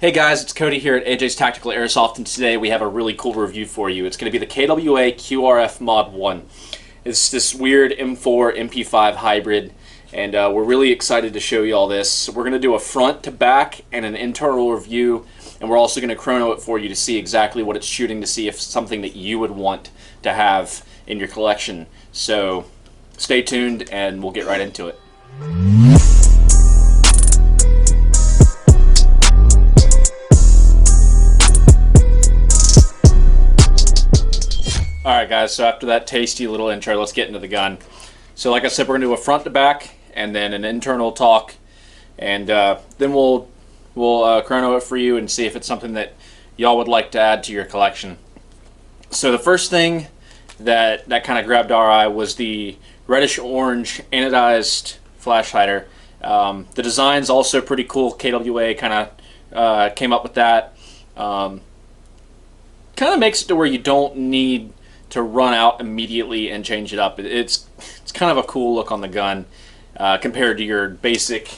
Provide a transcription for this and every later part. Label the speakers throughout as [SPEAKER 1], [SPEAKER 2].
[SPEAKER 1] Hey guys, it's Cody here at AJ's Tactical Airsoft, and today we have a really cool review for you. It's going to be the KWA QRF Mod1. It's this weird M4 MP5 hybrid, and we're really excited to show you all this. So we're going to do a front to back and an internal review, and we're also going to chrono it for you to see exactly what it's shooting, to see if it's something that you would want to have in your collection. So stay tuned and we'll get right into it. Alright guys, so after that tasty little intro, let's get into the gun. So like I said, we're going to do a front to back and then an internal talk, and then we'll chrono it for you and see if it's something that y'all would like to add to your collection. So the first thing that kind of grabbed our eye was the reddish orange anodized flash hider. The design's also pretty cool. KWA kind of came up with that. Kind of makes it to where you don't need to run out immediately and change it up. It's kind of a cool look on the gun compared to your basic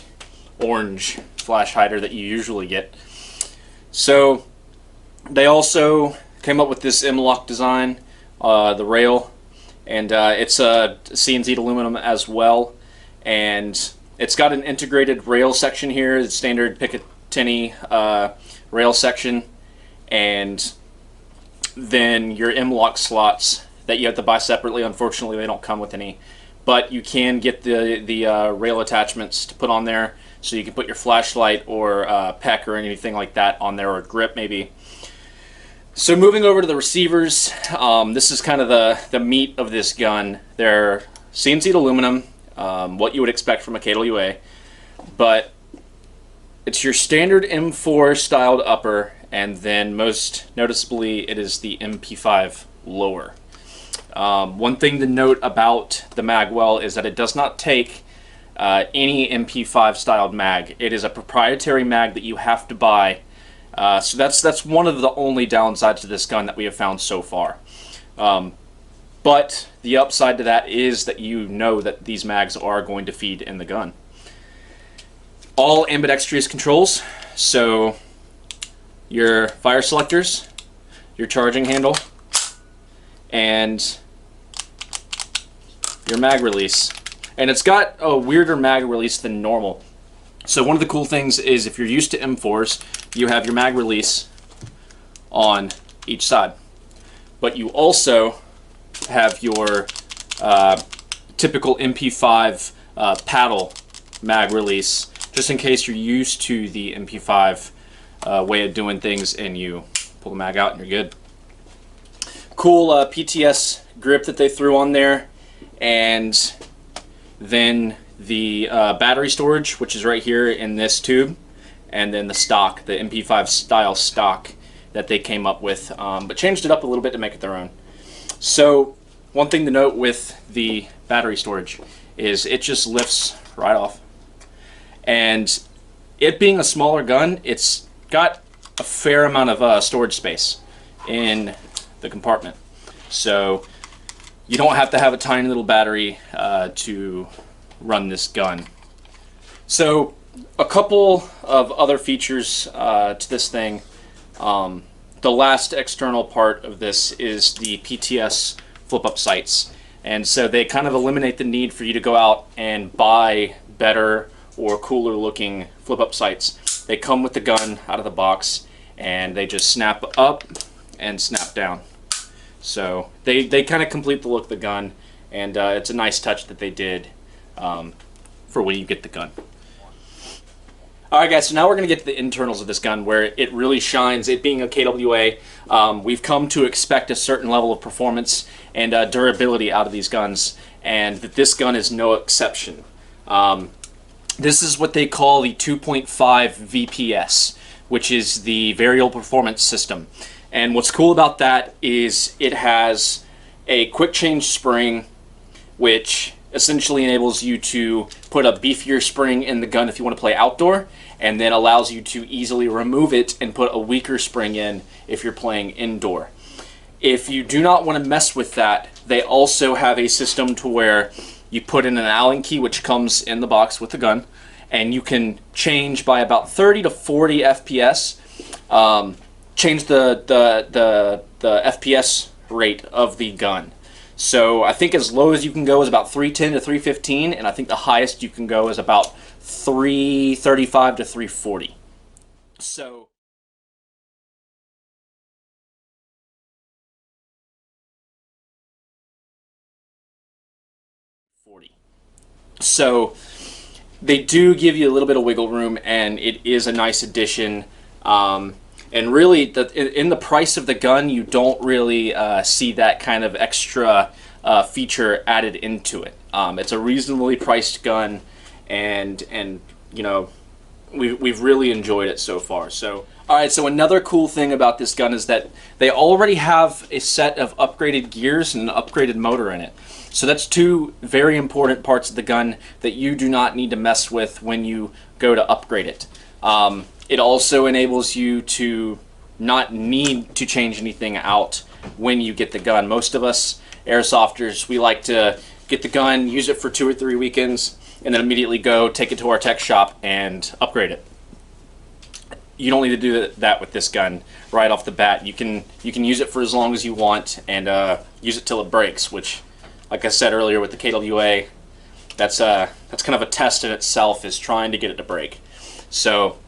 [SPEAKER 1] orange flash hider that you usually get. So they also came up with this M-LOK design, the rail, and it's a CNC'd aluminum as well, and it's got an integrated rail section here, the standard Picatinny rail section, and then your M-LOK slots that you have to buy separately. Unfortunately, they don't come with any, but you can get the rail attachments to put on there, so you can put your flashlight or PEC or anything like that on there, or grip maybe. So moving over to the receivers, this is kind of the meat of this gun. They're CNC'd aluminum, what you would expect from a KWA, but it's your standard M4 styled upper, and then most noticeably it is the MP5 lower. One thing to note about the magwell is that it does not take any MP5 styled mag. It is a proprietary mag that you have to buy. So that's one of the only downsides to this gun that we have found so far. But the upside to that is that you know that these mags are going to feed in the gun. All ambidextrous controls, so your fire selectors, your charging handle, and your mag release. And it's got a weirder mag release than normal. So one of the cool things is, if you're used to M4s, you have your mag release on each side, but you also have your typical MP5 paddle mag release, just in case you're used to the MP5 way of doing things and you pull the mag out and you're good. Cool PTS grip that they threw on there, and then the battery storage, which is right here in this tube, and then the stock, the MP5 style stock that they came up with, but changed it up a little bit to make it their own. So one thing to note with the battery storage is it just lifts right off, and it being a smaller gun, it's got a fair amount of storage space in the compartment, so you don't have to have a tiny little battery to run this gun. So a couple of other features to this thing. The last external part of this is the PTS flip-up sights, and so they kind of eliminate the need for you to go out and buy better or cooler looking flip-up sights. They come with the gun out of the box, and they just snap up and snap down. So they kind of complete the look of the gun, and it's a nice touch that they did for when you get the gun. Alright guys, so now we're going to get to the internals of this gun, where it really shines. It being a KWA, we've come to expect a certain level of performance and durability out of these guns, and that this gun is no exception. This is what they call the 2.5 VPS, which is the Variable Performance System. And what's cool about that is it has a quick change spring, which essentially enables you to put a beefier spring in the gun if you want to play outdoor, and then allows you to easily remove it and put a weaker spring in if you're playing indoor. If you do not want to mess with that, they also have a system to where you put in an Allen key, which comes in the box with the gun, and you can change by about 30 to 40 FPS change the FPS rate of the gun. So I think as low as you can go is about 310 to 315, and I think the highest you can go is about 335 to 340. So So they do give you a little bit of wiggle room, and it is a nice addition. And really, in the price of the gun, you don't really see that kind of extra feature added into it. It's a reasonably priced gun, and you know, we've really enjoyed it so far. So, all right. So another cool thing about this gun is that they already have a set of upgraded gears and an upgraded motor in it. So that's two very important parts of the gun that you do not need to mess with when you go to upgrade it. It also enables you to not need to change anything out when you get the gun. Most of us airsofters, we like to get the gun, use it for 2 or 3 weekends, and then immediately go take it to our tech shop and upgrade it. You don't need to do that with this gun right off the bat. You can use it for as long as you want and use it till it breaks, which, like I said earlier with the KWA, that's kind of a test in itself, is trying to get it to break. So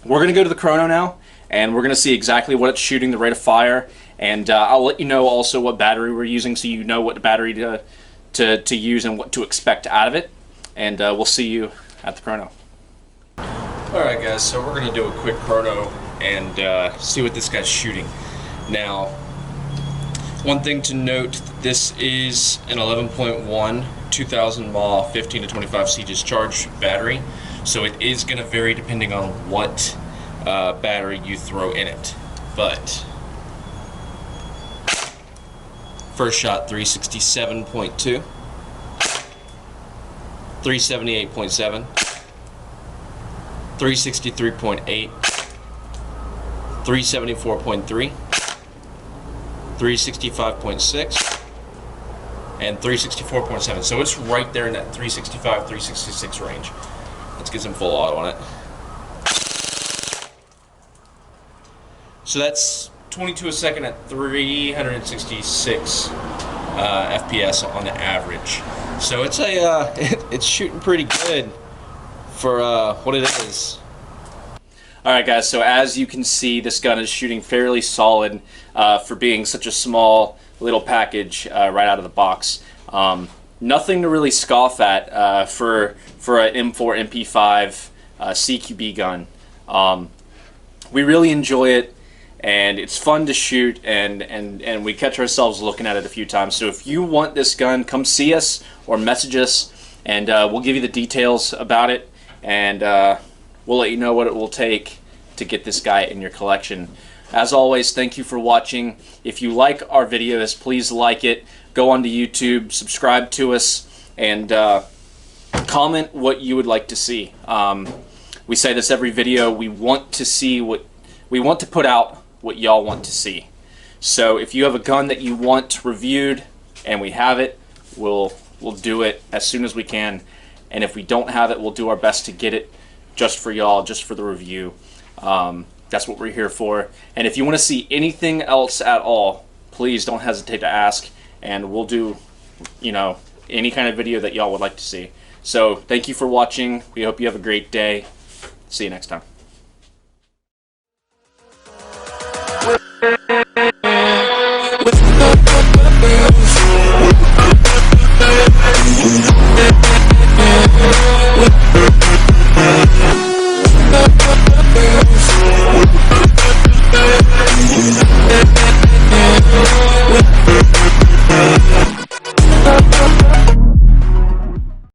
[SPEAKER 1] we're going to go to the chrono now, and we're going to see exactly what it's shooting, the rate of fire, and I'll let you know also what battery we're using, so you know what battery to use and what to expect out of it. And we'll see you at the chrono. Alright guys, so we're going to do a quick chrono and see what this guy's shooting. Now, one thing to note, this is an 11.1 2000 mAh 15 to 25 C discharge battery, so it is going to vary depending on what battery you throw in it. But first shot 367.2, 378.7, 363.8, 374.3, 365.6, and 364.7. So it's right there in that 365, 366 range. Let's get some full auto on it. So that's 22 a second at 366 FPS on the average. So it's it's shooting pretty good for what it is. Alright guys, so as you can see, this gun is shooting fairly solid for being such a small little package right out of the box. Nothing to really scoff at for an M4 MP5 CQB gun. We really enjoy it, and it's fun to shoot, and we catch ourselves looking at it a few times. So if you want this gun, come see us or message us, and we'll give you the details about it, and we'll let you know what it will take to get this guy in your collection. As always, thank you for watching. If you like our videos, please like it. Go onto YouTube, subscribe to us, and comment what you would like to see. We say this every video. We want to put out what y'all want to see. So if you have a gun that you want reviewed and we have it, we'll do it as soon as we can. And if we don't have it, we'll do our best to get it just for y'all, just for the review. That's what we're here for. And if you want to see anything else at all, please don't hesitate to ask, and we'll do, you know, any kind of video that y'all would like to see. So thank you for watching. We hope you have a great day. See you next time.